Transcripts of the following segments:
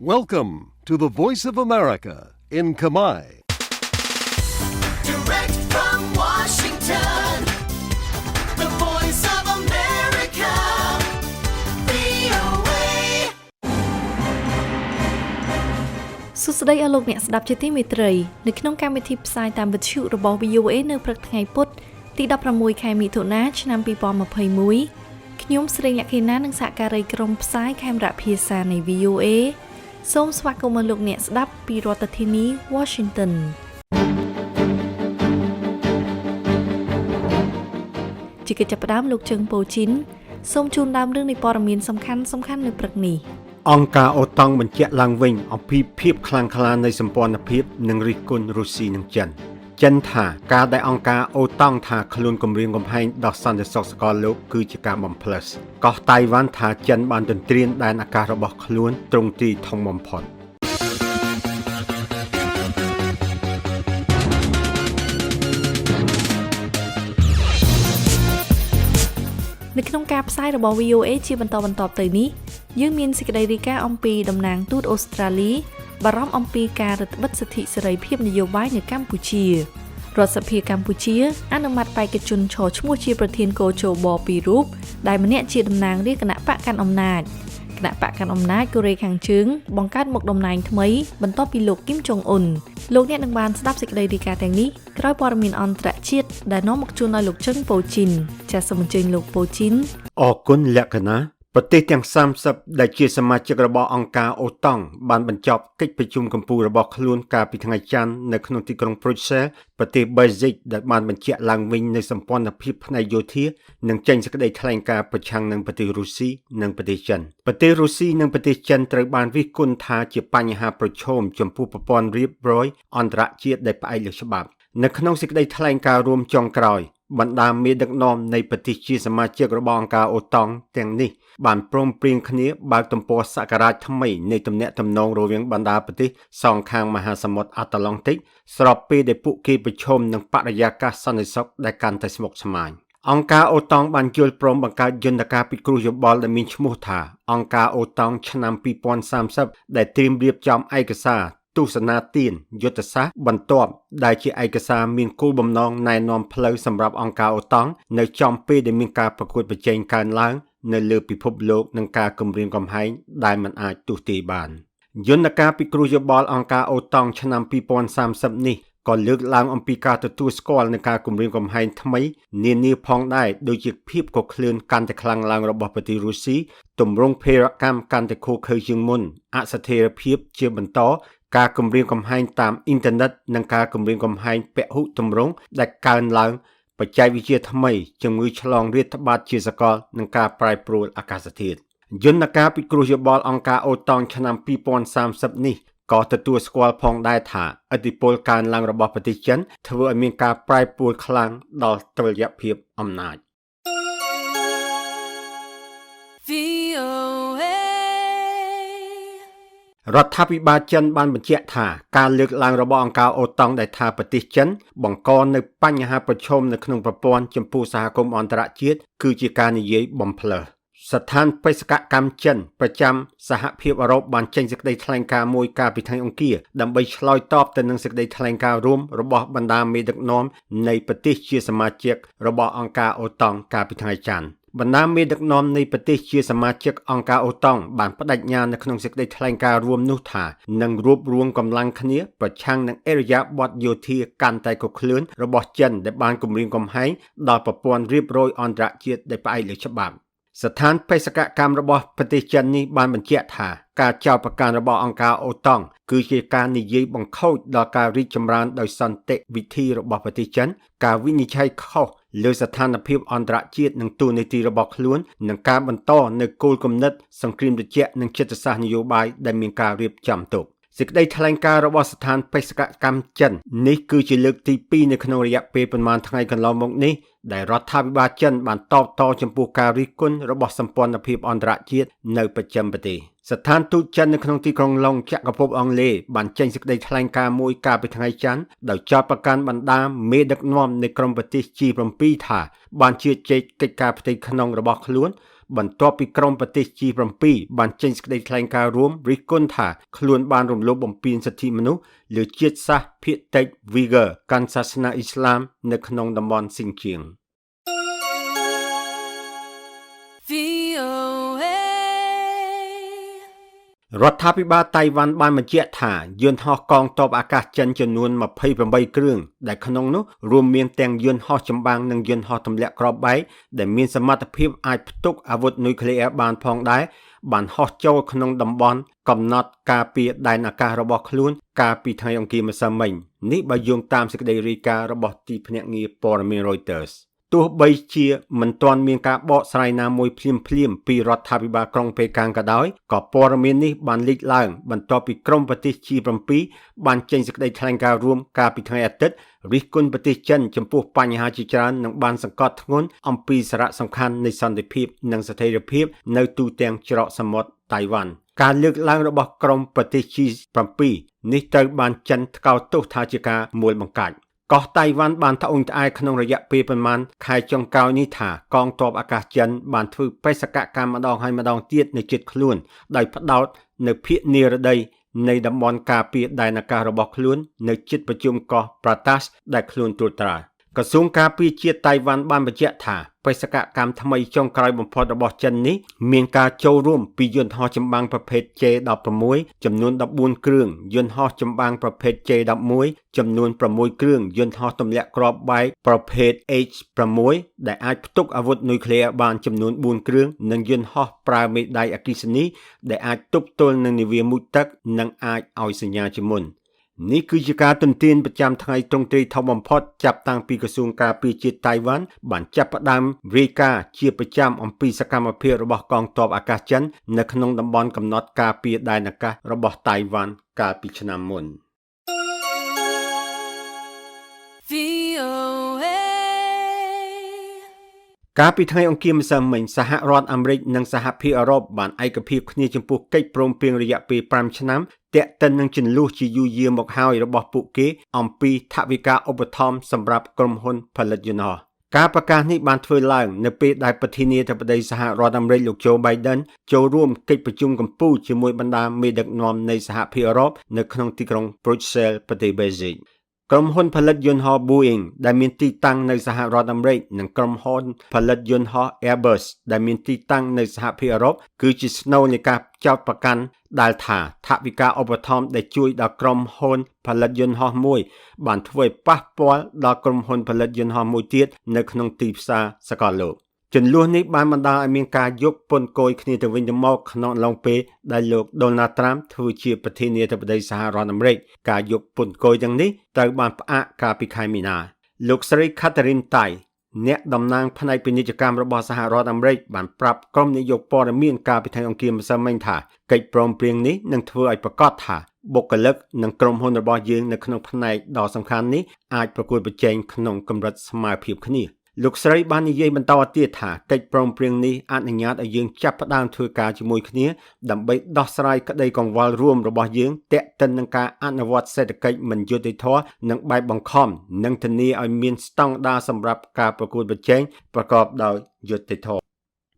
Welcome to the Voice of America in Khmer. Direct from Washington, the Voice of America, VOA. សួស្តីអស់លោកអ្នកស្ដាប់ជាទីមេត្រីនៅក្នុងកម្មវិធីផ្សាយតាមវិទ្យុរបស់ VOA នៅព្រឹកថ្ងៃពុធទី16ខែមិថុនាឆ្នាំ2021ខ្ញុំស្រីលក្ខិណានិងសហការីក្រុមផ្សាយខេមរៈភាសានៃ VOA សូមស្វាគមន៍លោកអ្នកស្ដាប់ពីរដ្ឋធានី Washington ជាកិច្ចចាប់ផ្ដើមលោកជើងប៉ូជីនសូមជូនដើមរឿងនៃព័ត៌មានសំខាន់ៗនៅព្រឹកនេះអង្គការអូតង់បញ្ជាក់ឡើងវិញអំពីភាពខ្លាំងក្លានៃសម្ព័ន្ធភាពនិងរិះគន់រុស្ស៊ីនិងចិនថាការដែលអង្គការអូតង់ថាខ្លួនគម្រាមកំហែងដល់សន្តិសុខសកលលោកគឺជាការបំផ្លិចកោះតៃវ៉ាន់ថាចិនបានទន្ទ្រានដែនអាកាសរបស់ខ្លួនទ្រង់ទីធំបំផុតនៅក្នុងការផ្សាយរបស់ VOA ជាបន្តទៅនេះយើងមានសេចក្តីរាយការណ៍អំពីតំណាងទូតអូស្ត្រាលីបារម្ភអំពីការរឹតបន្តឹងសិទ្ធិសេរីភាពនយោបាយនៅកម្ពុជារដ្ឋសភាកម្ពុជាអនុម័តបេក្ខជនឈរឈ្មោះជាប្រធានកោជប2រូបដែលម្នាក់ជាតំណាងរាជគណៈបកកាន់អំណាចគណៈបកកាន់អំណាចកូរ៉េខាងជើងបង្កើតមុខតំណែងថ្មីបន្ទាប់ពីលោកគីមចុងអ៊ុនលោកអ្នកនឹងបានស្ដាប់សេចក្តីរាយការណ៍ទាំងនេះក្រោយព័ត៌មានអន្តរជាតិដែលនាំមកជូនដោយលោកជឹងប៉ូជីនចាសសូមអញ្ជើញលោកប៉ូជីនអរគុណលក្ខណៈប្រទេសទាំង30ដែលជាសមាជិករបស់អង្គការអូតង់បានបញ្ចប់កិច្ចប្រជុំកំពូលរបស់ខ្លួនកាលពីថ្ងៃច័ន្ទនៅក្នុងទីក្រុង Brussels ប្រទេស Belgium ដែលបានបញ្ជាក់ឡើងវិញនូវសម្ព័ន្ធភាពផ្នែកយោធានិងចេញសេចក្តីថ្លែងការណ៍ប្រឆាំងនឹងប្រទេសរុស្ស៊ីនិងប្រទេសចិនប្រទេសរុស្ស៊ីនិងប្រទេសចិនត្រូវបានរិះគន់ថាជាបញ្ហាប្រឈមចំពោះប្រព័ន្ធរៀបរយអន្តរជាតិដែលផ្អែកលើច្បាប់នៅក្នុងសេចក្តីថ្លែងការណ៍រួមចុងក្រោយបណ្ដាមេដឹកនាំនៃប្រទេសជាសមាជិករបស់អង្គការអូតង់ទាំងនេះបានព្រមព្រៀងគ្នាបើកទំព័រសក្ការៈថ្មីនៃទំនាក់ទំនងរវាងបណ្ដាប្រទេសសងខាងមហាសមុទ្រអាត្លង់តិកស្របពេលដែលពួកគេប្រឈមនឹងបរិយាកាសសន្តិសុខដែលកាន់តែស្មុគស្មាញអង្គការអូតង់បានយល់ព្រមបង្កើតយន្តការពិគ្រោះយោបល់ដែលមានឈ្មោះថាអង្គការអូតង់ឆ្នាំ2030ដែលត្រៀមរៀបចំឯកសារទស្សនាទានយុទ្ធសាស្ត្របន្ទាប់ដែលជាឯកសារមានគោលបំណងណែនាំផ្លូវសម្រាប់អង្គការអូតង់នៅចំពេលដែលមានការប្រកួតប្រជែងកើនឡើងនៅលើពិភពលោកនឹងការគំរាមកំហែងដែលមិនអាចទស្សន៍ទាយបានយន្តការពិគ្រោះយោបល់អង្គការអូតង់ឆ្នាំ2030នេះក៏លើកឡើងអំពីការទទួលស្គាល់នឹងការគំរាមកំហែងថ្មីនានាផងដែរដូចជាភាពកក្លឿនកាន់តែខ្លាំងឡើងរបស់ប្រទេសរុស្ស៊ីទម្រង់ភេរកម្មកាន់តែឃោរឃៅជាងមុនអស្ថិរភាពជាបន្តការគំរាមកំហែងតាមអ៊ីនធឺណិតនិងការគំរាមកំហែងពហុទម្រង់ដែលកើនឡើងបច្ចេកវិទ្យាថ្មីជំងឺឆ្លងរាតត្បាតជាសកលនិងការប្រែប្រួលអាកាសធាតុយន្តការពិគ្រោះយោបល់អង្គការអូតង់ឆ្នាំ2030នេះក៏ទទួលស្គាល់ផងដែរថាឥទ្ធិពលកើនឡើងរបស់ប្រទេសចិនធ្វើឲ្យមានការប្រែប្រួលខ្លាំងដល់តុល្យភាពអំណាចរដ្ឋាភិបាលចិនបានបញ្ជាក់ថាការលើកឡើងរបស់អង្គការអូតង់ដែលថាប្រទេសចិនបង្កនៅបញ្ហាប្រឈមនៅក្នុងប្រព័ន្ធចំពោះសហគមន៍អន្តរជាតិគឺជាការនិយាយបំផ្លើសស្ថានបេសកកម្មចិនប្រចាំសហភាពអឺរ៉ុបបានចេញសេចក្តីថ្លែងការណ៍មួយកាលពីថ្ងៃអង្គារដើម្បីឆ្លើយតបទៅនឹងសេចក្តីថ្លែងការណ៍រួមរបស់បណ្ដាមេដឹកនាំនៃប្រទេសជាសមាជិករបស់អង្គការអូតង់កាលពីថ្ងៃច័ន្ទបណ្ដាមេដឹកនាំនៃប្រទេសជាសមាជិកអង្គការអូតង់បានបដិញ្ញានៅក្នុងសេចក្តីថ្លែងការណ៍រួមនោះថានឹងរួបរวมកម្លាំងគ្នាប្រឆាំងនឹងអរិយាប័ត្រយោធាកាន់តែកក្លឿនរបស់ចិនដែលបានគំរាមកំហែងដល់ប្រព័ន្ធរៀបរយអន្តរជាតិដែលផ្អែកលើច្បាប់ស្ថានបេសកកម្មរបស់ប្រទេសចិននេះបានបញ្ជាក់ថាការចោទប្រកាន់របស់អង្គការអូតង់គឺជាការនិយាយបង្ខូចដល់ការរីកចម្រើនដោយសន្តិវិធីរបស់ប្រទេសចិនការវិនិច្ឆ័យខុសលើស្ថានភាពអន្តរជាតិនិងទូនាទីរបស់ខ្លួននិងការបន្តនៅគោលគំនិតសង្គ្រាមត្រជាក់និងចិត្តសាស្ត្រនយោបាយដែលមានការរៀបចំទុកសេចក្តីថ្លែងការណ៍របស់ស្ថានបេសកកម្មចិននេះគឺជាលើកទី2នៅក្នុងរយៈពេលប្រមាណថ្ងៃកន្លងមកនេះដែលរដ្ឋាភិបាលចិនបានតបតចំពោះការរិះគន់របស់សម្ព័ន្ធភាពអន្តរជាតិនៅបច្ចឹមប្រទេសស្ថានទូតចិននៅក្នុងទីក្រុងឡុងចក្រភពអង់គ្លេសបានចេញសេចក្តីថ្លែងការណ៍មួយកាលពីថ្ងៃច័ន្ទដោយចោទប្រកាន់បណ្ដាមេដឹកនាំនៃក្រុមប្រទេស G7 ថាបានជឿជែកកិច្ចការផ្ទៃក្នុងរបស់ខ្លួន បន្ទាប់ពីក្រុមប្រទេស G7 បានចេញសេចក្តីថ្លែងការណ៍រួមរិះគន់ថាខ្លួនបានរំលោភបំពានសិទ្ធិមនុស្សលើជាតិសាសន៍ភាគតិច Uyghur កាន់សាសនាអ៊ីស្លាមនៅក្នុងតំបន់ស៊ីនជាង VOA រដ្ឋាភិបាលតៃវ៉ាន់បានបញ្ជាក់ថាយន្តហោះកងទ័ពអាកាសចិនចំនួន28គ្រឿងដែលក្នុងនោះរួមមានទាំងយន្តហោះចម្បាំងនិងយន្តហោះទម្លាក់គ្រាប់បែកដែលមានសមត្ថភាពអាចផ្ទុកអាវុធនុយក្លេអ៊ែរបានផងដែរបានហោះចូលក្នុងតំបន់កំណត់ការពារដែនអាកាសរបស់ខ្លួនកាលពីថ្ងៃអង្គារម្សិលមិញនេះបើយោងតាមសេចក្តីរាយការណ៍របស់ទីភ្នាក់ងារព័ត៌មាន Reuters ទោះបីជាមិនទាន់មានការបកស្រាយណាមួយភ្លាមៗពីរដ្ឋាភិបាលក្រុងប៉េកាំងក៏ដោយក៏ព័ត៌មាននេះបានលេចឡើងបន្ទាប់ពីក្រុមប្រទេស G7 បានចេញសេចក្តីថ្លែងការណ៍រួមកាលពីថ្ងៃអាទិត្យរិះគន់ប្រទេសចិនចំពោះបញ្ហាជាច្រើននិងបានសង្កត់ធ្ងន់អំពីសារៈសំខាន់នៃសន្តិភាពនិងស្ថិរភាពនៅទូទាំងច្រកសមុទ្រតៃវ៉ាន់ការលើកឡើងរបស់ក្រុមប្រទេស G7 នេះត្រូវបានចិនថ្កោលទោសថាជាការមួលបង្កាច់កោះតៃវ៉ាន់បានត្អូញត្អែរក្នុងរយៈពេលប្រមាណខែចុងក្រោយនេះថាកងទ័ពអាកាសចិនបានធ្វើបេសកកម្មម្ដងហើយម្ដងទៀតនៅជិតខ្លួនដោយផ្ដោតនៅភាគនិរតីនៃតំបន់ការពារដែនអាកាសរបស់ខ្លួននៅជិតប្រជុំកោះ Pratas ដែលខ្លួនត្រួតត្រាក្រសួងការពារជាតិតៃវ៉ាន់បានបញ្ជាក់ថាបេសកកម្មថ្មីចុងក្រោយបំផុតរបស់ចិននេះមានការចូលរួមពីយន្តហោះចម្បាំងប្រភេទ J16 ចំនួន14គ្រឿងយន្តហោះចម្បាំងប្រភេទ J11 ចំនួន6គ្រឿងយន្តហោះទម្លាក់គ្រាប់បែកប្រភេទ H6 ដែលអាចផ្ទុកអាវុធនុយក្លេអ៊ែរបានចំនួន4គ្រឿងនិងយន្តហោះប្រើមេដៃអគ្គិសនីដែលអាចទប់ទល់នឹងនាវាមុជទឹកនិងអាចឲ្យសញ្ញាជាមុននេះគឺជាការទន្ទានប្រចាំថ្ងៃទ្រង់ទ្រាយធំបំផុតចាប់តាំងពីក្រសួងការពារជាតិតៃវ៉ាន់បានចាប់ផ្ដើមរាយការណ៍ជាប្រចាំអំពីសកម្មភាពរបស់កងទ័ពអាកាសចិននៅក្នុងតំបន់កំណត់ការពារដែនអាកាសរបស់តៃវ៉ាន់កាលពីឆ្នាំមុន VOA កាលពីថ្ងៃអង្គារម្សិលមិញសហរដ្ឋអាមេរិកនិងសហភាពអឺរ៉ុបបានឯកភាពគ្នាចំពោះកិច្ចព្រមព្រៀងរយៈពេល5ឆ្នាំទាក់ទិននឹងជន្លោះជាយូរយារមកហើយរបស់ពួកគេអំពីថវិកាឧបត្ថម្ភសម្រាប់ក្រុមហ៊ុនផលិតយន្តហោះការប្រកាសនេះបានធ្វើឡើងនៅពេលដែលប្រធានាធិបតីសហរដ្ឋអាមេរិកលោក Joe Biden ចូលរួមកិច្ចប្រជុំកំពូលជាមួយបណ្ដាមេដឹកនាំនៃសហភាពអឺរ៉ុបនៅក្នុងទីក្រុង Brussels ប្រទេស Belgiumក្រុមហ៊ុនផលិតយន្តហោះ Boeing ដែលមានទីតាំងនៅសហរដ្ឋអាមេរិកនិងក្រុមហ៊ុនផលិតយន្តហោះ Airbus ដែលមានទីតាំងនៅសហភាពអឺរ៉ុបគឺជាស្នូលនៃការចោទប្រកាន់ដែលថាថវិកាឧបត្ថម្ភដែលជួយដល់ក្រុមហ៊ុនផលិតយន្តហោះមួយបានធ្វើឲ្យប៉ះពាល់ដល់ក្រុមហ៊ុនផលិតយន្តហោះមួយទៀតនៅក្នុងទីផ្សារសកលលោកជន្លោះនេះបានបណ្ដាលឲ្យមានការយកពន្ធគយគ្នាទៅវិញទៅមកក្នុងអំឡុងពេលដែលលោក Donald Trump ធ្វើជាប្រធានាធិបតីសហរដ្ឋអាមេរិកការយកពន្ធគយទាំងនេះត្រូវបានផ្អាកកាលពីខែមីនាលោកស្រី Catherine Tai អ្នកតំណាងផ្នែកពាណិជ្ជកម្មរបស់សហរដ្ឋអាមេរិកបានប្រាប់ក្រុមនាយកព័ត៌មានកាលពីថ្ងៃអង្គារម្សិលមិញថាកិច្ចព្រមព្រៀងនេះនឹងធ្វើឲ្យប្រកាសថាបុគ្គលិកនិងក្រុមហ៊ុនរបស់យើងនៅក្នុងផ្នែកដ៏សំខាន់នេះអាចប្រកួតប្រជែងក្នុងកម្រិតស្មើភាពគ្នាលោកស្រីបាននិយាយបន្តទៀតថាកិច្ចព្រមព្រៀងនេះអនុញ្ញាតឲ្យយើងចាប់ផ្ដើមធ្វើការជាមួយគ្នាដើម្បីដោះស្រាយក្តីកង្វល់រួមរបស់យើងទាក់ទិននឹងការអនុវត្តសេដ្ឋកិច្ចមិនយុត្តិធម៌និងបែបបង្ខំនិងធានាឲ្យមានស្តង់ដារសម្រាប់ការប្រកួតប្រជែងប្រកបដោយយុត្តិធម៌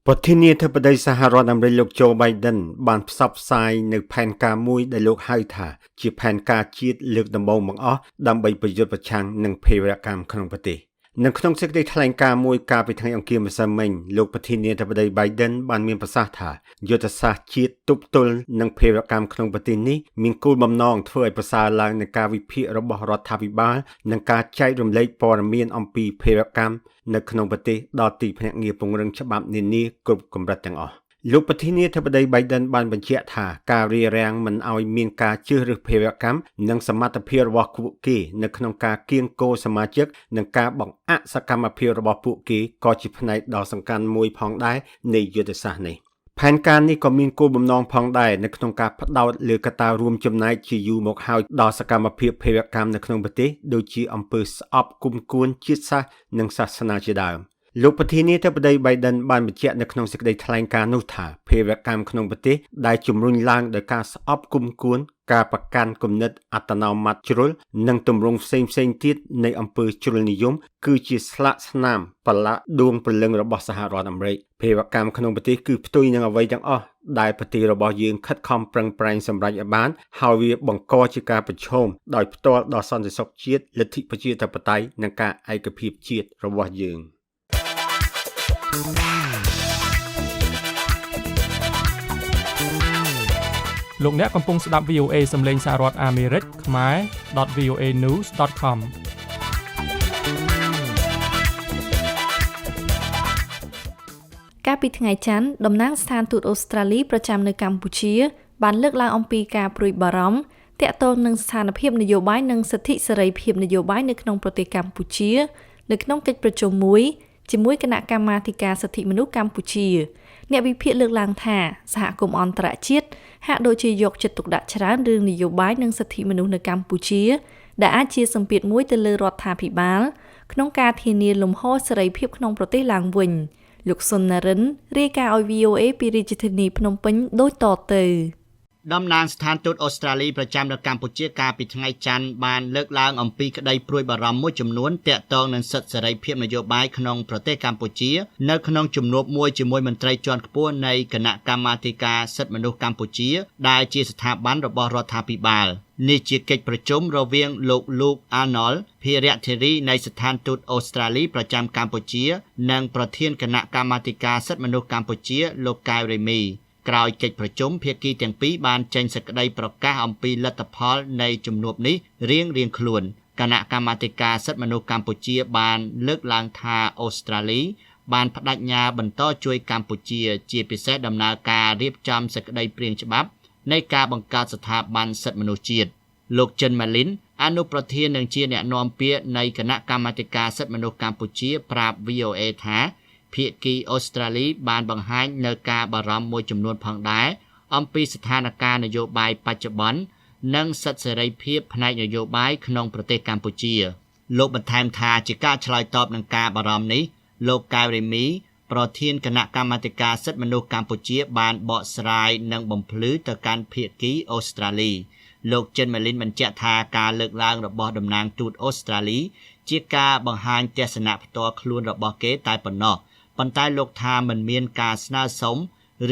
ប្រធានាធិបតីសហរដ្ឋអាមេរិកលោក Joe Biden បានផ្សព្វផ្សាយនៅផែនការមួយដែលលោកហៅថាជាផែនការជាតិលើកដំបូងបង្អស់ដើម្បីប្រយុទ្ធប្រឆាំងនឹងភេរវកម្មក្នុងប្រទេសនៅក្នុងសេចក្តីថ្លែងការណ៍មួយកាលពីថ្ងៃអង្គារម្សិលមិញលោកប្រធានាធិបតី Biden បានមានប្រសាសន៍ថាយុទ្ធសាស្ត្រជាតិទប់ទល់នឹងភេរវកម្មក្នុងប្រទេសនេះមានគោលបំណងធ្វើឲ្យប្រសើរឡើងនៃការវិភាគរបស់រដ្ឋាភិបាលនិងការចែករំលែកព័ត៌មានអំពីភេរវកម្មនៅក្នុងប្រទេសដល់ទីភ្នាក់ងារពង្រឹងច្បាប់នានាគ្រប់កម្រិតទាំងអស់លោកប្រធានាធិបតី Biden បានបញ្ជាក់ថាការរារាំងមិនឲ្យមានការជ្រើសរើសភេរវកម្មនិងសមត្ថភាពរបស់ពួកគេនៅក្នុងការគៀងគរសមាជិកនិងការបង្អាក់សកម្មភាពរបស់ពួកគេក៏ជាផ្នែកដ៏សំខាន់មួយផងដែរនៃយុទ្ធសាស្ត្រនេះផែនការនេះក៏មានគោលបំណងផងដែរនៅក្នុងការផ្ដោតលើកត្តារួមចំណែកជាយូរមកហើយដល់សកម្មភាពភេរវកម្មនៅក្នុងប្រទេសដូចជាអំពើស្អប់គុំគួនជាតិសាសន៍និងសាសនាជាដើម លោកប្រធានាធិបតី Biden បានបញ្ជាក់នៅក្នុងសេចក្តីថ្លែងការណ៍នោះថាភេរវកម្មក្នុងប្រទេសដែលជំរុញឡើងដោយការស្អប់គុំគួនការប្រកាន់គំនិតអត្តនោម័តជ្រុលនិងទម្រង់ផ្សេងៗទៀតនៃអំពើជ្រុលនិយមគឺជាស្លាកស្នាមប្រឡាក់ដួងព្រលឹងរបស់សហរដ្ឋអាមេរិកភេរវកម្មក្នុងប្រទេសគឺផ្ទុយនឹងអ្វីទាំងអស់ដែលប្រទេសរបស់យើងខិតខំប្រឹងប្រែងសម្រេចឲ្យបានហើយវាបង្កជាការប្រឈមដោយផ្ទាល់ដល់សន្តិសុខជាតិលទ្ធិប្រជាធិបតេយ្យនិងការឯកភាពជាតិរបស់យើងលោកអ្នកកំពុងស្ដាប់ VOA សំឡេងសហរដ្ឋអាមេរិកខ្មែរ .voanews.com កាលពីថ្ងៃច័ន្ទតំណាងស្ថានទូតអូស្ត្រាលីប្រចាំនៅកម្ពុជាបានលើកឡើងអំពីការព្រួយបារម្ភទាក់ទងនឹងស្ថានភាពនយោបាយនិងសិទ្ធិសេរីភាពនយោបាយនៅក្នុងប្រទេសកម្ពុជានៅក្នុងកិច្ចប្រជុំមួយជាមួយគណៈកម្មាធិការសិទ្ធិមនុស្សកម្ពុជាអ្នកវិភាគលើកឡើងថាសហគមន៍អន្តរជាតិហាក់ដូចជាយកចិត្តទុកដាក់ច្រើនរឿងនយោបាយនិងសិទ្ធិមនុស្សនៅកម្ពុជាដែលអាចជាសម្ពាធមួយទៅលើរដ្ឋាភិបាលក្នុងការធានាលំហសេរីភាពក្នុងប្រទេសឡើងវិញលោកសុននរិនរាយការណ៍ឲ្យ VOA ពីរាជធានីភ្នំពេញដូចតទៅតំណាងស្ថានទូតអូស្ត្រាលីប្រចាំនៅកម្ពុជាកាលពីថ្ងៃច័ន្ទបានលើកឡើងអំពីក្តីព្រួយបារម្ភមួយចំនួនទាក់ទងនឹងសិទ្ធិសេរីភាពនយោបាយក្នុងប្រទេសកម្ពុជានៅក្នុងជំនួបមួយជាមួយមន្ត្រីជាន់ខ្ពស់នៃគណៈកម្មាធិការសិទ្ធិមនុស្សកម្ពុជាដែលជាស្ថាប័នរបស់រដ្ឋាភិបាលនេះជាកិច្ចប្រជុំរវាងលោក Luke Arnold ភារៈធារីនៃស្ថានទូតអូស្ត្រាលីប្រចាំកម្ពុជានិងប្រធានគណៈកម្មាធិការសិទ្ធិមនុស្សកម្ពុជាលោកកៅរេមីក្រោយកិច្ចប្រជុំភាគីទាំងពីរបានចេញសេចក្តីប្រកាសអំពីលទ្ធផលនៃជំនួបនេះរៀងៗខ្លួនគណៈកម្មាធិការសិទ្ធិមនុស្សកម្ពុជាបានលើកឡើងថាអូស្ត្រាលីបានបដិញ្ញាបន្តជួយកម្ពុជាជាពិសេសដំណើរការរៀបចំសេចក្តីព្រាងច្បាប់នៃការបង្កើតស្ថាប័នសិទ្ធិមនុស្សជាតិលោកចិនម៉ាលីនអនុប្រធាននិងជាអ្នកនាំពាក្យនៃគណៈកម្មាធិការសិទ្ធិមនុស្សកម្ពុជាប្រាប់ VOA ថាភាគីអូស្ត្រាលីបានបង្ហាញនៅការបារម្ភមួយចំនួនផងដែរអំពីស្ថានភាពនយោបាយបច្ចុប្បន្ននិងសិទ្ធិសេរីភាពផ្នែកនយោបាយក្នុងប្រទេសកម្ពុជាលោកបន្ថែមថាជាការឆ្លើយតបនឹងការបារម្ភនេះលោកកៅរេមីប្រធានគណៈកម្មាធិការសិទ្ធិមនុស្សកម្ពុជាបានបកស្រាយនិងបំភ្លឺទៅកាន់ភាគីអូស្ត្រាលីលោកចិនម៉ាលីនបញ្ជាក់ថាការលើកឡើងរបស់តំណាងទូតអូស្ត្រាលីជាការបង្ហាញទស្សនៈផ្ទាល់ខ្លួនរបស់គេតែប៉ុណ្ណោះប៉ុន្តែលោកថាមិនមានការស្នើសុំ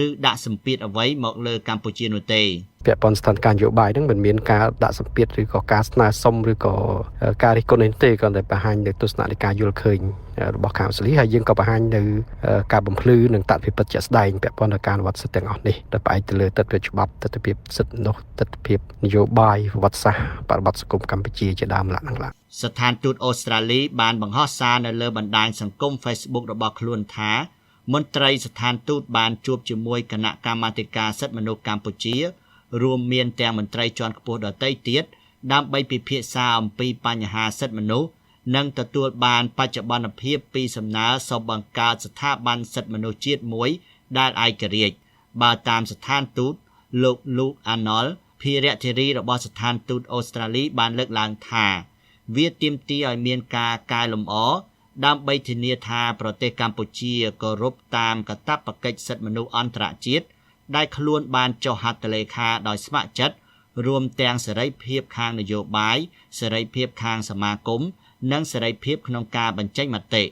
ឬដាក់សម្ពាធអ្វីមកលើកម្ពុជានោះទេពាក់ព័ន្ធស្ថានភាពនយោបាយហ្នឹងមិនមានការដាក់សម្ពាធឬក៏ការស្នើសុំឬក៏ការរិះគន់ទេគ្រាន់តែបង្ហាញនៅទស្សនៈនៃការយល់ឃើញរបស់ខាងអូស្ត្រាលីហើយយើងក៏បង្ហាញនៅការបំភ្លឺនិងតតិភាពជាក់ស្ដែងពាក់ព័ន្ធនឹងការអនុវត្តសិទ្ធិទាំងអស់នេះដែលផ្អែកទៅលើទស្សនវិជ្ជាច្បាប់ទស្សនវិជ្ជាសិទ្ធិមនុស្សទស្សនវិជ្ជានយោបាយប្រវត្តិសាស្ត្របរិបទសង្គមកម្ពុជាជាដើមឡើងឡើងស្ថានទូតអូស្ត្រាលីបានបង្ហោះសារនៅលើបណ្ដាញសង្គម Facebook របស់ខ្លួនថាមន្ត្រីស្ថានទូតបានជួបជាមួយគណៈកម្មាធិការសិទ្ធិមនុស្សកម្ពុជារួមមានទាំងមន្ត្រីជាន់ខ្ពស់ដទៃទៀតដើម្បីពិភាក្សាអំពីបញ្ហាសិទ្ធិមនុស្សនិងទទួលបានបច្ចុប្បន្នភាពពីសំណើសុំបង្កើតស្ថាប័នសិទ្ធិមនុស្សជាតិមួយដែលឯករាជ្យបើតាមស្ថានទូតលោក Luke Arnold ភារៈធារីរបស់ស្ថានទូតអូស្ត្រាលីបានលើកឡើងថាវាទាមទារឲ្យមានការកែលម្អដើម្បីធានាថាប្រទេសកម្ពុជាគោរពតាមកាតព្វកិច្ចសិទ្ធិមនុស្សអន្តរជាតិដែលខ្លួនបានចុះហត្ថលេខាដោយស្ម័គ្រចិត្តរួមទាំងសេរីភាពខាងនយោបាយសេរីភាពខាងសមាគមនិងសេរីភាពក្នុងការបញ្ចេញមតិ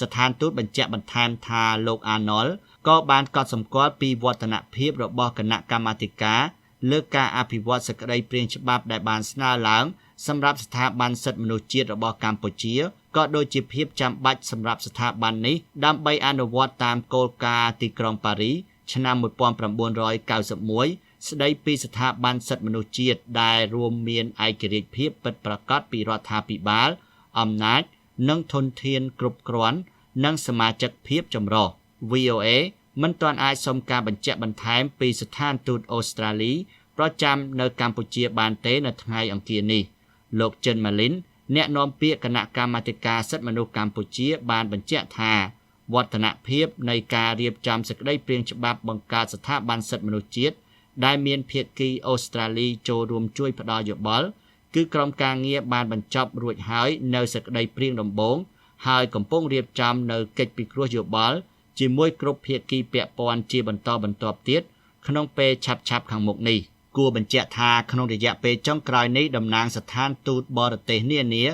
ស្ថានទូតបញ្ជាក់បន្ថែមថាលោក Arnold ក៏បានកត់សម្គាល់ពីវឌ្ឍនភាពរបស់គណៈកម្មាធិការលើការអភិវឌ្ឍសេចក្តីព្រាងច្បាប់ដែលបានស្នើឡើងសម្រាប់ស្ថាប័នសិទ្ធិមនុស្សជាតិរបស់កម្ពុជាក៏ដូចជាភាពចាំបាច់សម្រាប់ស្ថាប័ននេះដើម្បីអនុវត្តតាមគោលការណ៍ទីក្រុងប៉ារីសឆ្នាំ1991ស្តីពីស្ថាប័នសិទ្ធិមនុស្សជាតិដែលរួមមានឯករាជ្យភាពពិតប្រាកដពីរដ្ឋាភិបាលអំណាចនិងធនធានគ្រប់គ្រាន់និងសមាជិកភាពចម្រុះ VOA មិនទាន់អាចសុំការបញ្ជាក់បន្ថែមពីស្ថានទូតអូស្ត្រាលីប្រចាំនៅកម្ពុជាបានទេនៅថ្ងៃអង្គារនេះលោកចិនម៉ាលីនអ្នកនាំពាក្យគណៈកម្មាធិការសិទ្ធិមនុស្សកម្ពុជាបានបញ្ជាក់ថាវឌ្ឍនភាពនៃការរៀបចំសេចក្តីព្រាងច្បាប់បង្កើតស្ថាប័នសិទ្ធិមនុស្សជាតិដែលមានភាគីអូស្ត្រាលីចូលរួមជួយផ្ដល់យោបល់គឺក្រុមការងារបានបញ្ចប់រួចហើយនៅសេចក្តីព្រាងដំបូង ហើយកំពុងរៀបចំនៅកិច្ចពិគ្រោះយោបល់ជាមួយគ្រប់ភាគីពាក់ព័ន្ធជាបន្តបន្ទាប់ទៀតក្នុងពេលឆាប់ៗខាងមុខនេះគួរបញ្ជាក់ថាក្នុងរយៈពេលចុងក្រោយនេះតំណាងស្ថានទូតបរទេសនានា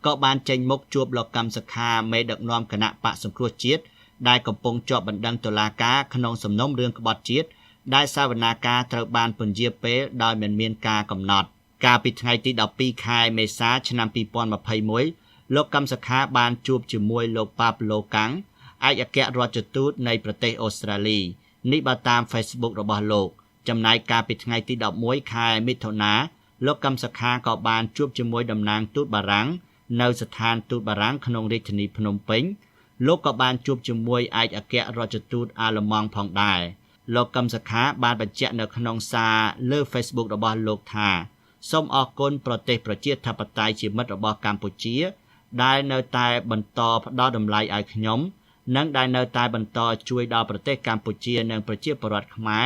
ក៏បានចេញមុខជួបលោកកម្មសខាមេដឹកនាំគណៈបកសង្គ្រោះជាតិដែលកំពុងជាប់បណ្ដឹងតុលាការក្នុងសំណុំរឿងក្បត់ជាតិដែលសវនាការត្រូវបានពន្យាពេលដោយមិនមានការកំណត់កាលពីថ្ងៃទី12ខែមេសាឆ្នាំ2021លោកកម្មសខាបានជួបជាមួយលោកប៉ាប្លូកាំងឯកអគ្គរដ្ឋទូតនៃប្រទេសអូស្ត្រាលីនេះបើតាម Facebook របស់លោកចំណែកកាលពីថ្ងៃទី11ខែមិថុនាលោកកម្មសខាក៏បានជួបជាមួយតំណាងទូតបារាំងនៅស្ថានទូតបារាំងក្នុងរាជធានីភ្នំពេញលោកក៏បានជួបជាមួយឯកអគ្គរដ្ឋទូតអាល្លឺម៉ង់ផងដែរលោកកម្មសខាបានបញ្ជាក់នៅក្នុងសារលើ Facebook របស់លោកថាសូមអរគុណប្រទេសប្រជាធិបតេយ្យជាមិត្តរបស់កម្ពុជាដែលនៅតែបន្តផ្ដល់តម្លៃឲ្យខ្ញុំនិងដែលនៅតែបន្តជួយដល់ប្រទេសកម្ពុជានិងប្រជាពលរដ្ឋខ្មែរ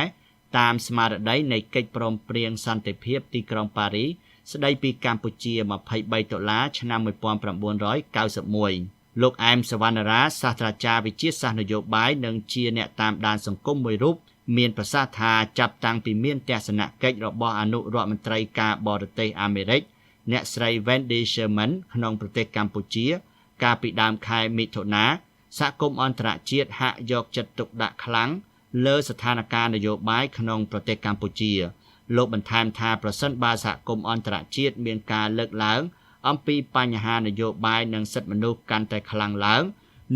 តាមស្មារតីនៃកិច្ចព្រមព្រៀងសន្តិភាពទីក្រុងប៉ារីសស្ដីពីកម្ពុជា23ដុល្លារឆ្នាំ1991លោកអែមសវណ្ណរាសាស្ត្រាចារ្យវិទ្យាសាស្ត្រនយោបាយនិងជាអ្នកតាមដានសង្គមមួយរូបមានប្រសាសន៍ថាចាប់តាំងពីមានទស្សនកិច្ចរបស់អនុរដ្ឋមន្ត្រីការបរទេសអាមេរិកអ្នកស្រី Wendy Sherman ក្នុងប្រទេសកម្ពុជាកាលពីដើមខែមិថុនាសហគមន៍អន្តរជាតិហាក់យកចិត្តទុកដាក់ខ្លាំងលើស្ថានភាពនយោបាយក្នុងប្រទេសកម្ពុជាលោកបន្ថែមថាប្រសិនបើសហគមន៍អន្តរជាតិមានការលើកឡើងអំពីបញ្ហានយោបាយនិងសិទ្ធិមនុស្សកាន់តែខ្លាំងឡើង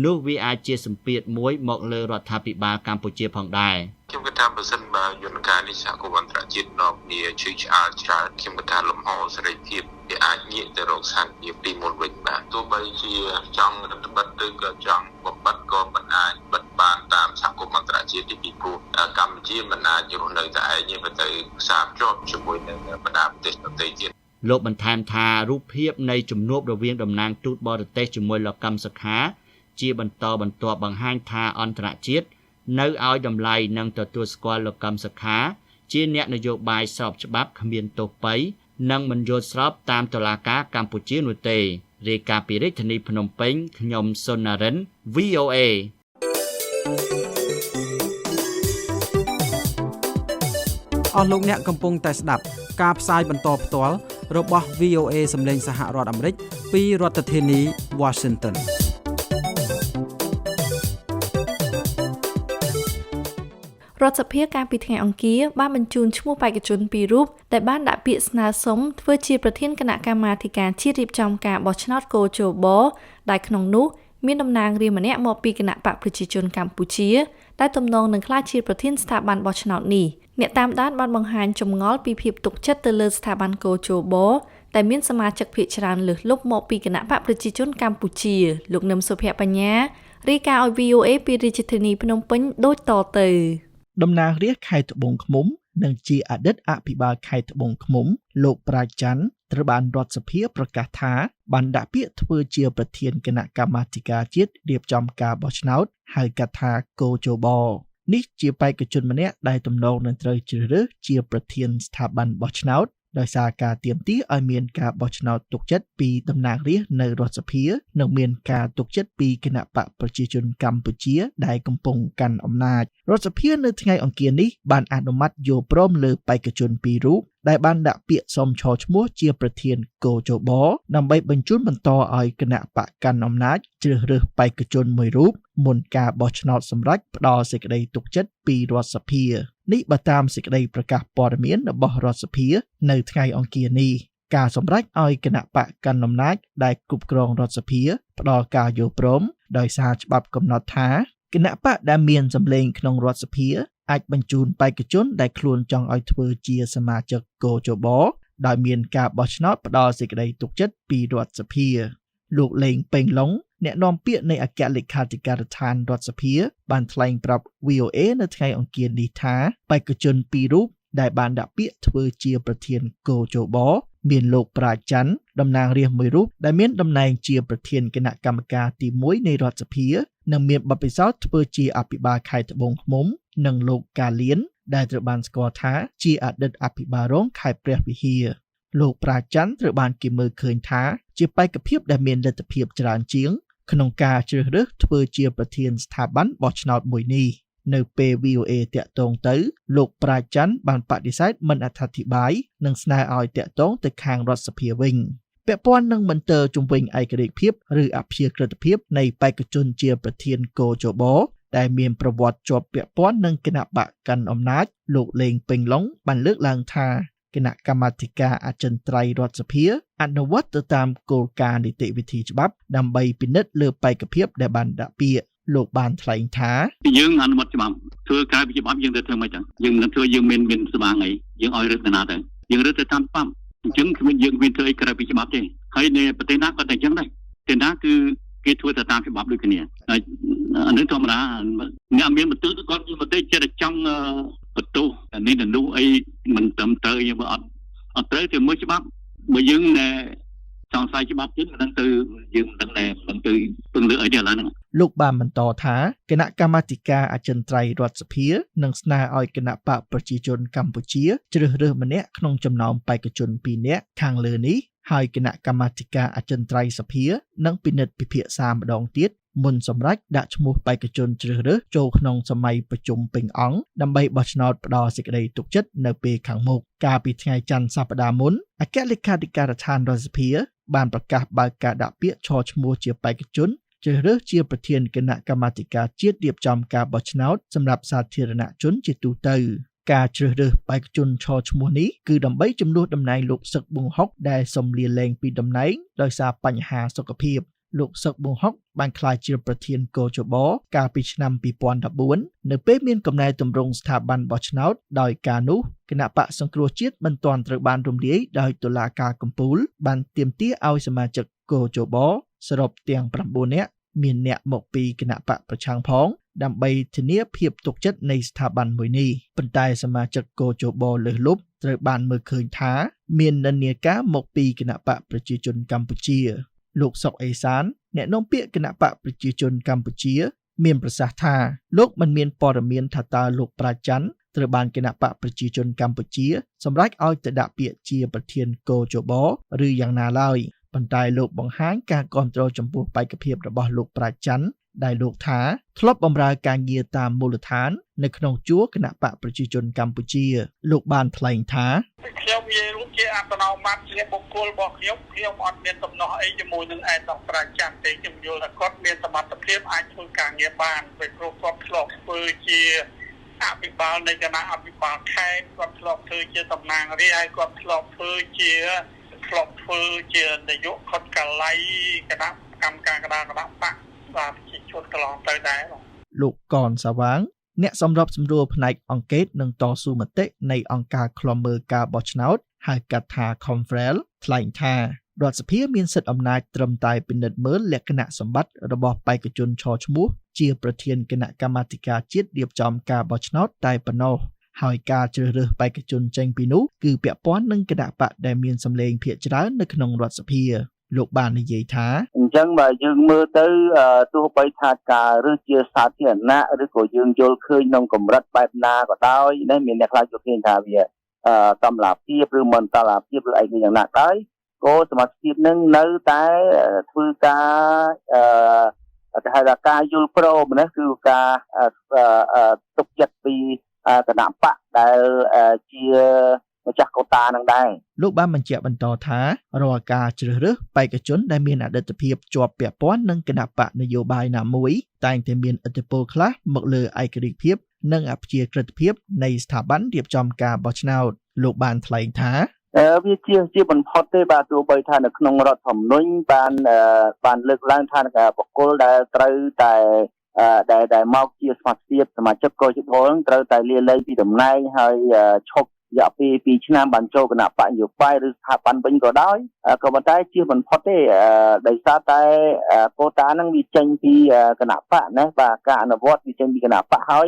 នោះវាអាចជាសម្ពាធមួយមកលើរដ្ឋាភិបាលកម្ពុជាផងដែរខ្ញុំគិតថាបើសិនបើយន្តការនេះសហគមន៍អន្តរជាតិនាំគ្នាជឿឆ្អាលច្រើនខ្ញុំគិតថាលំហសេរីភាពវាអាចងាកទៅរកសន្តិភាពទីមុនវិញបាទទោះបីជាចង់រដ្ឋបិទឬក៏ចង់បំបិទក៏មិនអាចបិទបានតាមសហគមន៍អន្តរជាតិទីពីព្រោះកម្ពុជាមិនអាចរស់នៅតែឯងទេបើទៅផ្សារភ្ជាប់ជាមួយនឹងបណ្ដាប្រទេសដទៃទៀតលោកបន្ថែមថារូបភាពនៃជំនួបរវាងតំណាងទូតបរទេសជាមួយលោកកម្មសខាជាបន្តបន្ទាប់បង្ហាញថាអន្តរជាតិនៅឲ្យតម្លៃនិងទទួលស្គាល់លោកកម្មសខាជាអ្នកនយោបាយស្របច្បាប់គ្មានទោសពៃនិងមិនយល់ស្របតាមតុលាការកម្ពុជានោះទេរាយការណ៍ពីរាជធានីភ្នំពេញខ្ញុំសុនណារិន VOA អស់លោកអ្នកកំពុងតែស្ដាប់ការផ្សាយបន្តផ្ទាល់របស់ VOA សម្លេងសហរដ្ឋអាមេរិកពីរដ្ឋធានី Washingtonរដ្ឋសភាកាលពីថ្ងៃអង្គារបានបញ្ជូនឈ្មោះបេក្ខជន2រូបដែលបានដាក់ពាក្យស្នើសុំធ្វើជាប្រធានគណៈកម្មាធិការជាតិរៀបចំការបោះឆ្នោតកោជបដែលក្នុងនោះមានតំណាងរាស្ត្រម្នាក់មកពីគណៈបកប្រជាជនកម្ពុជាដែលទំនងនឹងក្លាយជាប្រធានស្ថាប័នបោះឆ្នោតនេះអ្នកតាមដានបានបង្ហាញចម្ងល់ពីភាពទុកចិត្តទៅលើស្ថាប័នកោជបដែលមានសមាជិកភាគច្រើនលើសលប់មកពីគណៈបកប្រជាជនកម្ពុជាលោកនឹមសុភ័ក្របញ្ញារាយការណ៍ឲ្យ VOA ពីរាជធានីភ្នំពេញដូចតទៅតំណាងរាស្ត្រខេត្តត្បូងឃ្មុំនិងជាអតីតអភិបាលខេត្តត្បូងឃ្មុំលោកប្រាជ្ញច័ន្ទត្រូវបានរដ្ឋសភាប្រកាសថាបានដាក់ពាក្យធ្វើជាប្រធានគណៈកម្មាធិការជាតិរៀបចំការបោះឆ្នោតហៅកាត់ថាកោជបនេះជាបេក្ខជនម្នាក់ដែលទំនងនឹងត្រូវជ្រើសរើសជាប្រធានស្ថាប័នបោះឆ្នោតដោយសារការទាមទារឲ្យមានការបោះឆ្នោតទុកចិត្តពីតំណាងរាស្ត្រនៅរដ្ឋសភានិងមានការទុកចិត្តពីគណៈបកប្រជាជនកម្ពុជាដែលកំពុងកាន់អំណាចរដ្ឋសភានៅថ្ងៃអង្គារនេះបានអនុម័តយកព្រមលើបេក្ខជន2រូបដែលបានដាក់ពាក្យសុំឈរឈ្មោះជាប្រធានកោជបដើម្បីបញ្ជូនបន្តឲ្យគណៈបកកាន់អំណាចជ្រើសរើសបេក្ខជនមួយរូបមុនការបោះឆ្នោតសម្រាប់ផ្ដល់សេចក្តីទុកចិត្តពីរដ្ឋសភានេះបើតាមសេចក្តីប្រកាសព័ត៌មានរបស់រដ្ឋសភានៅថ្ងៃអង្គារនេះការសម្រេចឲ្យគណៈបកកាន់អំណាចដែលគ្រប់គ្រងរដ្ឋសភាផ្ដល់ការយល់ព្រមដោយសារច្បាប់កំណត់ថាគណៈបកដែលមានសម្លេងក្នុងរដ្ឋសភាអាចបញ្ជូនបេក្ខជនដែលខ្លួនចង់ឲ្យធ្វើជាសមាជិកកោជបដោយមានការបោះឆ្នោតផ្ដល់សេចក្តីទុកចិត្តពីរដ្ឋសភាលោកលេងពេញឡុងអ្នកនាំពាក្យនៃអគ្គលេខាធិការដ្ឋានរដ្ឋសភាបានថ្លែងប្រាប់ VOA នៅថ្ងៃអង្គារនេះថាបេក្ខជន2រូបដែលបានដាក់ពាក្យធ្វើជាប្រធានកោជបមានលោកប្រាជ្ញច័ន្ទតំណាងរាស្ត្រមួយរូបដែលមានតំណែងជាប្រធានគណៈកម្មការទី1នៃរដ្ឋសភានិងមានបទពិសោធន៍ធ្វើជាអភិបាលខេត្តត្បូងឃ្មុំនិងលោកកាលៀនដែលត្រូវបានស្គាល់ថាជាអតីតអភិបាលរងខេត្តព្រះវិហារលោកប្រាជ្ញច័ន្ទត្រូវបានគេមើលឃើញថាជាបេក្ខភាពដែលមានលទ្ធភាពច្រើនជាង ក្នុងការជ្រើសរើសធ្វើជាប្រធានស្ថាប័នបោះឆ្នោតមួយនេះនៅពេល VOA តាក់ទងទៅលោកប្រាជ្ញច័ន្ទបានបដិសេធមិនអត្ថាធិប្បាយនិងស្នើឲ្យតាក់ទងទៅខាងរដ្ឋសភាវិញពាក់ព័ន្ធនឹងមន្ទិលជំវិញឯករាជ្យភាពឬអព្យាក្រឹតភាពនៃបេក្ខជនជាប្រធានកោជបដែលមានប្រវត្តិជាប់ពាក់ព័ន្ធនឹងគណៈបកកាន់អំណាចលោកលេងពេញឡុងបានលើកឡើងថាគណៈកម្មាធិការអចិន្ត្រៃយ៍រដ្ឋសភាអនុវត្តទៅតាមគោលការណ៍នីតិវិធីច្បាប់ដើម្បីពិនិត្យលើបេក្ខភាពដែលបានដាក់ពាក្យលោកបានថ្លែងថាយើងអនុវត្តច្បាប់ធ្វើក្រៅពីច្បាប់យើងទៅធ្វើមិនចឹងយើងមិនធ្វើយើងមានស្បាងអីយើងឲ្យរឹតណាទៅយើងរឹតទៅតាមច្បាប់អញ្ចឹងគឺយើងមានធ្វើអីក្រៅពីច្បាប់ទេហើយនៅប្រទេសណាក៏តែអញ្ចឹងដែរតែណាគឺគេធ្វើទៅតាមច្បាប់ដូចគ្នាហើយអានេះធម្មតាអ្នកមានបន្ទុកគាត់មានបន្ទុកចិត្តចង់បន្ទោសនេះទៅនោះអីមិនត្រឹមត្រូវយើងអត់ត្រូវទៅមើលច្បាប់បើយើងសង្ស័យច្បាប់ទៀតមិនដឹងទៅយើងមិនដឹងដែរមិនទៅពឹងលើអីទេឥឡូវហ្នឹងលោកបានបន្តថាគណៈកម្មាធិការអចិន្ត្រៃយ៍រដ្ឋសភានឹងស្នើឲ្យគណៈបកប្រជាជនកម្ពុជាជ្រើសរើសម្នាក់ក្នុងចំណោមបេក្ខជន2នាក់ខាងលើនេះហើយគណៈកម្មាធិការអចិន្ត្រៃយ៍សភានឹងពិនិត្យពិភាក្សាម្ដងទៀតមុនសម្រាប់ដាក់ឈ្មោះបេក្ខជនជ្រើសរើសចូលក្នុងសម័យប្រជុំពេញអង្គដើម្បីបោះឆ្នោតផ្ដល់សេចក្តីទុកចិត្តនៅពេលខាងមុខកាលពីថ្ងៃច័ន្ទសប្តាហ៍មុនអគ្គលេខាធិការដ្ឋានរដ្ឋសភាបានប្រកាសបើកការដាក់ពាក្យឈរឈ្មោះជាបេក្ខជនជ្រើសរើសជាប្រធានគណៈកម្មាធិការជាតិរៀបចំការបោះឆ្នោតសម្រាប់សាធារណជនជាទូទៅការជ្រើសរើសបេក្ខជនឈរឈ្មោះនេះគឺដើម្បីជំនួសតំណែងលោកសឹកប៊ុងហុកដែលសូមលាលែងពីតំណែងដោយសារបញ្ហាសុខភាពលោកសឹកប៊ុងហុកបានក្លាយជាប្រធានកោជបកាលពីឆ្នាំ2014នៅពេលមានកំណែទម្រង់ស្ថាប័នបោះឆ្នោតដោយការនោះគណៈបកសង្គ្រោះជាតិមិនទាន់ត្រូវបានរំលាយដោយតុលាការកំពូលបានទាមទារឲ្យសមាជិកកោជបសរុបទាំង9នាក់មានអ្នកមកពីគណៈបកប្រឆាំងផងដើម្បីធានាភាពទុកចិត្តនៃស្ថាប័នមួយនេះប៉ុន្តែសមាជិកកោជបលើសលប់ត្រូវបានមើលឃើញថាមាននិន្នាការមកពីគណៈបកប្រជាជនកម្ពុជាលោកសុកអេសានអ្នកនាំពាក្យគណៈបកប្រជាជនកម្ពុជាមានប្រសាសន៍ថាលោកមិនមានព័ត៌មានថាតើលោកប្រាជ្ញច័ន្ទត្រូវបានគណៈបកប្រជាជនកម្ពុជាសម្រេចឲ្យទៅដាក់ពាក្យជាប្រធានកោជបឬយ៉ាងណាឡើយប៉ុន្តែលោកបង្ហាញការគាំទ្រចំពោះបេក្ខភាពរបស់លោកប្រាជ្ញច័ន្ទដែលលោកថាធ្លាប់បម្រើការងារតាមមូលដ្ឋាននៅក្នុងជួរគណៈបកប្រជាជនកម្ពុជាលោកបានថ្លែងថាខ្ញុំនិយាយរួមជាអត្តនោម័តជាបុគ្គលរបស់ខ្ញុំអត់មានដំណោះអីជាមួយនឹងឯកឧត្តមប្រាជ្ញច័ន្ទទេខ្ញុំយល់ថាគាត់មានសមត្ថភាពអាចធ្វើការងារបានពេលព្រោះគាត់ធ្លាប់ធ្វើជាអភិបាលនៃគណៈអភិបាលខេត្តគាត់ធ្លាប់ធ្វើជាតំណាងរាស្ត្រហើយគាត់ធ្លាប់ធ្វើជានាយកខុតកាល័យគណៈកម្មការគណៈបកបាទជាជួនកន្លងទៅដែរលោកកនសាវាងអ្នកសម្របសម្រួលផ្នែកអង្កេតនិងតស៊ូមតិនៃអង្គការឃ្លាំមើលការបោះឆ្នោតហៅកាត់ថា Confrel ថ្លែងថារដ្ឋសភាមានសិទ្ធិអំណាចត្រឹមតែពិនិត្យមើលលក្ខណៈសម្បត្តិរបស់បេក្ខជនឈរឈ្មោះជាប្រធានគណៈកម្មាធិការជាតិរៀបចំការបោះឆ្នោតតែប៉ុណ្ណោះហើយការជ្រើសរើសបេក្ខជនចេញពីនោះគឺពាក់ព័ន្ធនឹងគណៈបកដែលមានសម្លេងភាគច្រើននៅក្នុងរដ្ឋសភាលោកបាននិយាយថាអញ្ចឹងបើយើងមើលទៅទោះបីថាការរើសជាសាធារណៈឬក៏យើងយល់ឃើញក្នុងកម្រិតបែបណាក៏ដោយនេះមានអ្នកខ្លះយល់ឃើញថាវាតម្លាភាពឬមិនតម្លាភាពឬអីយ៉ាងណាដែរក៏សមាជិកនឹងនៅតែធ្វើការគេហៅថាការយល់ព្រមណាគឺការទុកចិត្តពីគណៈបកដែលជាម្ចាស់កូតានឹងដែរលោកបានបញ្ជាក់បន្តថារាល់ការជ្រើសរើសបេក្ខជនដែលមានអតីតភាពជាប់ពាក់ព័ន្ធនឹងគណៈបកនយោបាយណាមួយតែងតែមានឥទ្ធិពលខ្លះមកលើឯករាជ្យភាពនិងអព្យាក្រឹតភាពនៃស្ថាប័នរៀបចំការបោះឆ្នោតលោកបានថ្លែងថាវាជាបំផុតទេបាទទោះបីថានៅក្នុងរដ្ឋធម្មនុញ្ញបានលើកឡើងថាបុគ្គលដែលត្រូវតែដែលមកជាសមាជិកកោជបត្រូវតែលាលែងពីតំណែងហើយឈប់រយៈពេល2ឆ្នាំបានចូលគណៈបកនយោបាយឬស្ថាប័នវិញក៏ដោយក៏ប៉ុន្តែជាមិនផុតទេដោយសារតែកូតានឹងវាចេញពីគណៈបកណាបាទការអនុវត្តវាចេញពីគណៈបកហើយ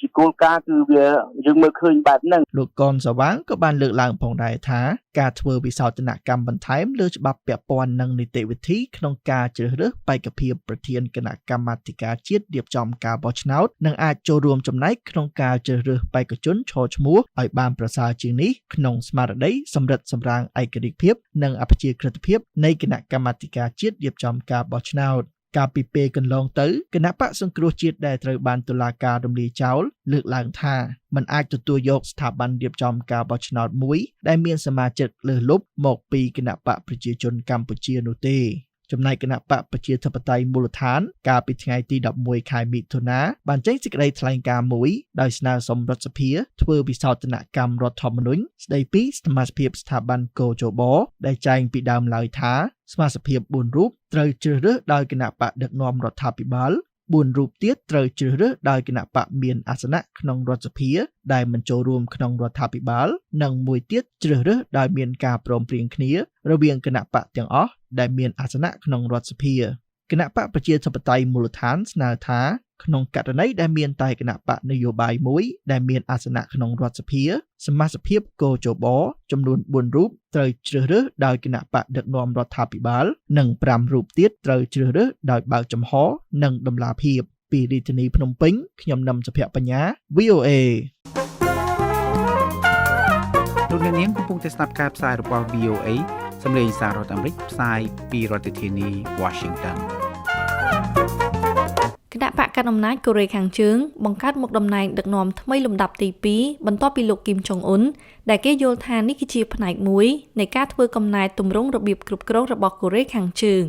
ជាគោលការណ៍គឺវាយើងមើលឃើញបែបហ្នឹងលោកកនសាវាងក៏បានលើកឡើងផងដែរថាការធ្វើវិសោធនកម្មបន្ថែមលើច្បាប់ពាក់ព័ន្ធនឹងនីតិវិធីក្នុងការជ្រើសរើសបេក្ខភាពប្រធានគណៈកម្មាធិការជាតិរៀបចំការបោះឆ្នោតនិងអាចចូលរួមចំណែកក្នុងការជ្រើសរើសបេក្ខជនឈរឈ្មោះឲ្យបានប្រសើរជាងនេះក្នុងស្មារតីសម្រិតសម្រាំងឯករាជ្យភាពនិងអព្យាក្រឹតភាពនៃគណៈកម្មាធិការជាតិរៀបចំការបោះឆ្នោត កាលពីពេលកន្លងទៅគណៈបកសង្គ្រោះជាតិដែលត្រូវបានតុលាការរំលាយចោលលើកឡើងថាมันអាចទទួលយកស្ថាប័នរៀបចំការបោះឆ្នោតមួយដែលមានសមាជិកលើសលប់មកពីគណៈបកប្រជាជនកម្ពុជានោះទេចំណែកគណៈបកប្រជាធិបតេយ្យមូលដ្ឋានកាលពីថ្ងៃទី11ខែមិថុនាបានចេញសេចក្តីថ្លែងការណ៍មួយដោយស្នើសុំរដ្ឋសភាធ្វើវិសោធនកម្មរដ្ឋធម្មនុញ្ញស្តីពីសមាជិកស្ថាប័នកោជបដែលចែងពីដើមឡើយថាសមាជិក4រូបត្រូវជ្រើសរើសដោយគណៈបកដឹកនាំរដ្ឋាភិបាល4រូបទៀតត្រូវជ្រើសរើសដោយគណៈបកមានអាសនៈក្នុងរដ្ឋសភាដែលមិនចូលរួមក្នុងរដ្ឋាភិបាលនិងមួយទៀតជ្រើសរើសដោយមានការព្រមព្រៀងគ្នារវាងគណៈបកទាំងអស់ដែលមានអាសនៈក្នុងរដ្ឋសភាគណៈបកប្រជាធិបតេយ្យមូលដ្ឋានស្នើថាក្នុងករណីដែលមានតែគណៈបកនយោបាយមួយដែលមានអាសនៈក្នុងរដ្ឋសភាសមាជិកកោជបចំនួន4រូបត្រូវជ្រើសរើសដោយគណៈបកដឹកនាំរដ្ឋាភិបាលនិង5រូបទៀតត្រូវជ្រើសរើសដោយបើកចំហនិងដំណាភៀបពីរាជធានីភ្នំពេញខ្ញុំនឹមសុភ័ក្របញ្ញា VOA លោកអ្នកនាងកំពុងតែស្ដាប់ការផ្សាយរបស់ VOA សម្លេងសាររដ្ឋអាមេរិកផ្សាយពីរដ្ឋធានី Washington គណៈបកកណ្ដាលអំណាចកូរ៉េខាងជើងបង្កើតមុខតំណែងដឹកនាំថ្មីលំដាប់ទី2បន្ទាប់ពីលោកគីមចុងអ៊ុនដែលគេយល់ថានេះគឺជាផ្នែកមួយនៃការធ្វើកំណែទម្រង់របៀបគ្រប់គ្រងរបស់កូរ៉េខាងជើង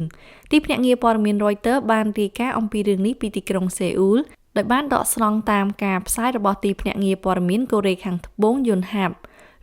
ទីភ្នាក់ងារព័ត៌មាន Reuters បានរាយការណ៍អំពីរឿងនេះពីទីក្រុងសេអ៊ូលដោយបានដកស្រង់តាមការផ្សាយរបស់ទីភ្នាក់ងារព័ត៌មានកូរ៉េខាងត្បូងយុនហាប់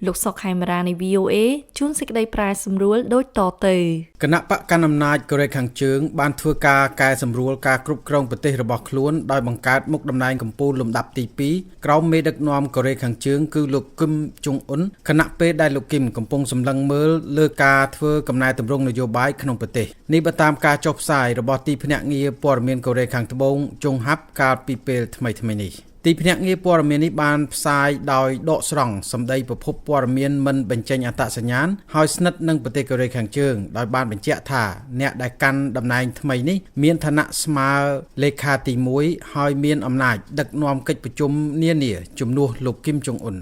លោកសុកខេមរានៃ VOA ជួនសេចក្តីប្រាសម្រួលដូចតទៅគណៈបកកណ្ដាលអំណាចកូរ៉េខាងជើងបានធ្វើការកែសម្រួលការគ្រប់គ្រងប្រទេសរបស់ខ្លួនដោយបង្កើតមុខតំណែងកម្ពុជាលំដាប់ទី2ក្រោមមេដឹកនាំកូរ៉េខាងជើងគឺលោកគឹមចុងអ៊ុនខណៈពេលដែលលោកគឹមកំពុងសម្លឹងមើលលើការធ្វើកំណែទម្រង់នយោបាយក្នុងប្រទេសនេះបើតាមការចុះផ្សាយរបស់ទីភ្នាក់ងារព័ត៌មានកូរ៉េខាងត្បូងចុងហាប់កាលពីពេលថ្មីៗនេះទីភ្នាក់ងារព័ត៌មាននេះបានផ្សាយដោយដកស្រង់សម្ដីប្រភពព័ត៌មានមិនបញ្ចេញអត្តសញ្ញាណហើយស្និទ្ធនឹងប្រទេសកូរ៉េខាងជើងដោយបានបញ្ជាក់ថាអ្នកដែលកាន់តំណែងថ្មីនេះមានឋានៈស្មើលេខាទី1ហើយមានអំណាចដឹកនាំកិច្ចប្រជុំនានាជំនួសលោកគីមចុងអ៊ុន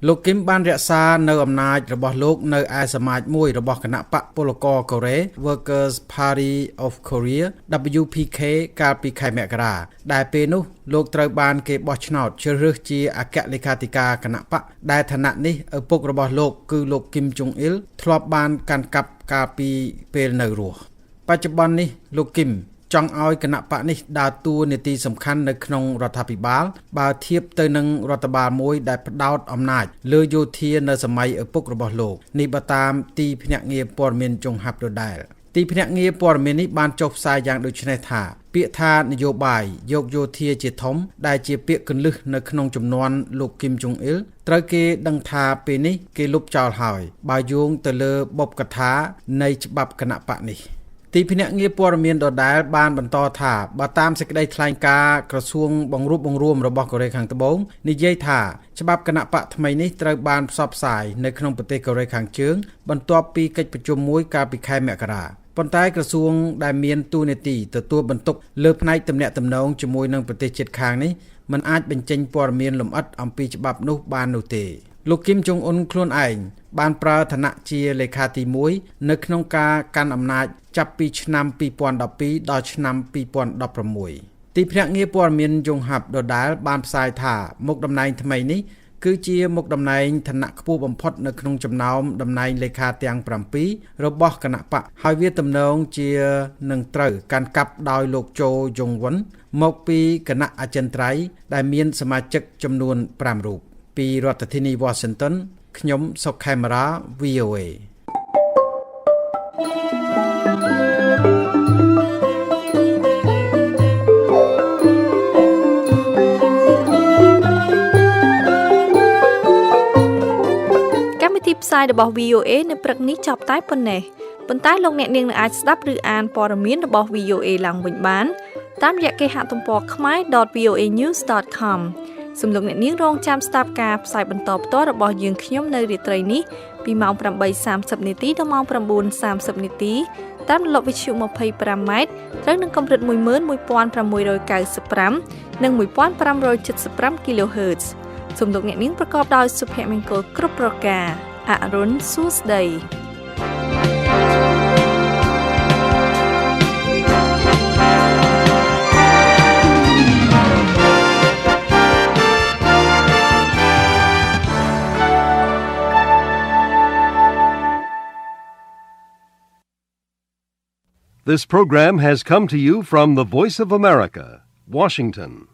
លោកគឹមបានរក្សានៅអំណាចរបស់លោកនៅឯសមាជមួយរបស់គណៈបកពលករកូរ៉េ Workers Party of Korea WPK កាលពីខែមករាដែលពេលនោះលោកត្រូវបានគេបោះឆ្នោតជ្រើសរើសជាអគ្គលេខាធិការគណៈបកដែលឋានៈនេះឪពុករបស់លោកគឺលោកគឹមចុងអ៊ីលធ្លាប់បានកាន់កាប់កាលពីពេលនៅរស់បច្ចុប្បន្ននេះលោកគឹមចង់ឲ្យគណៈបកនេះដើរតួនាទីសំខាន់នៅក្នុងរដ្ឋាភិបាលបើធៀបទៅនឹងរដ្ឋបាលមួយដែលផ្ដោតអំណាចលើយោធានៅសម័យឪពុករបស់លោកនេះបើតាមទីភ្នាក់ងារព័ត៌មានចុងហាប់ដដែលទីភ្នាក់ងារព័ត៌មាននេះបានចុះផ្សាយយ៉ាងដូចនេះថាពាក្យថានយោបាយយកយោធាជាធំដែលជាពាក្យគន្លឹះនៅក្នុងចំនួនលោកគីមចុងអ៊ីលត្រូវគេដឹងថាពេលនេះគេលុបចោលហើយបើយោងទៅលើបុព្វកថានៃច្បាប់គណៈបកនេះទីភ្នាក់ងារព័ត៌មានដដែលបានបន្តថាបើតាមសេចក្តីថ្លែងការណ៍ក្រសួងបង្រួបបង្រួមរបស់កូរ៉េខាងត្បូងនិយាយថាច្បាប់គណៈបកថ្មីនេះត្រូវបានផ្សព្វផ្សាយនៅក្នុងប្រទេសកូរ៉េខាងជើងបន្ទាប់ពីកិច្ចប្រជុំមួយកាលពីខែមករាប៉ុន្តែក្រសួងដែលមានតួនាទីទទួលបន្ទុកលើផ្នែកទំនាក់ទំនងជាមួយនឹងប្រទេសជិតខាងនេះមិនអាចបញ្ចេញព័ត៌មានលម្អិតអំពីច្បាប់នោះបាននោះទេលោកគីមចុងអ៊ុនខ្លួនឯងបានប្រើឋានៈជាលេខាទី1នៅក្នុងការកាន់អំណាចចាប់ពីឆ្នាំ2012ដល់ឆ្នាំ2016ទីភ្នាក់ងារព័ត៌មានយងហាប់ដដែលបានផ្សាយថាមុខតំណែងថ្មីនេះគឺជាមុខតំណែងឋានៈខ្ពស់បំផុតនៅក្នុងចំណោមតំណែងលេខាទាំង7របស់គណៈបកហើយវាទំនងជានឹងត្រូវកាន់កាប់ដោយលោកโจយងវុនមកពីគណៈអចិន្ត្រៃយ៍ដែលមានសមាជិកចំនួន5រូបពីរដ្ឋធានី Washington ខ្ញុំសុកខេមរា VOA កម្មវិធីផ្សាយរបស់ VOA នៅព្រឹកនេះចប់តែប៉ុណ្ណេះប៉ុន្តែលោកអ្នកនាងអាចស្ដាប់ឬអានព័ត៌មានរបស់ VOA ឡើងវិញបានតាមរយៈគេហទំព័រ khmer.voanews.com សូមលោកអ្នកនាងរងចាំស្ដាប់ការផ្សាយបន្តផ្ទាល់របស់យើងខ្ញុំនៅរាត្រីនេះពីម៉ោង 8:30 នាទីដល់ម៉ោង 9:30 នាទីតាមរលកវិទ្យុ 25 ម៉ែត្រត្រូវនឹងកម្រិត 11695 និង 1575 kHz សូមលោកអ្នកនាងប្រកបដោយសុភមង្គលគ្រប់ប្រការអរុនសួស្តី This program has come to you from the Voice of America, Washington.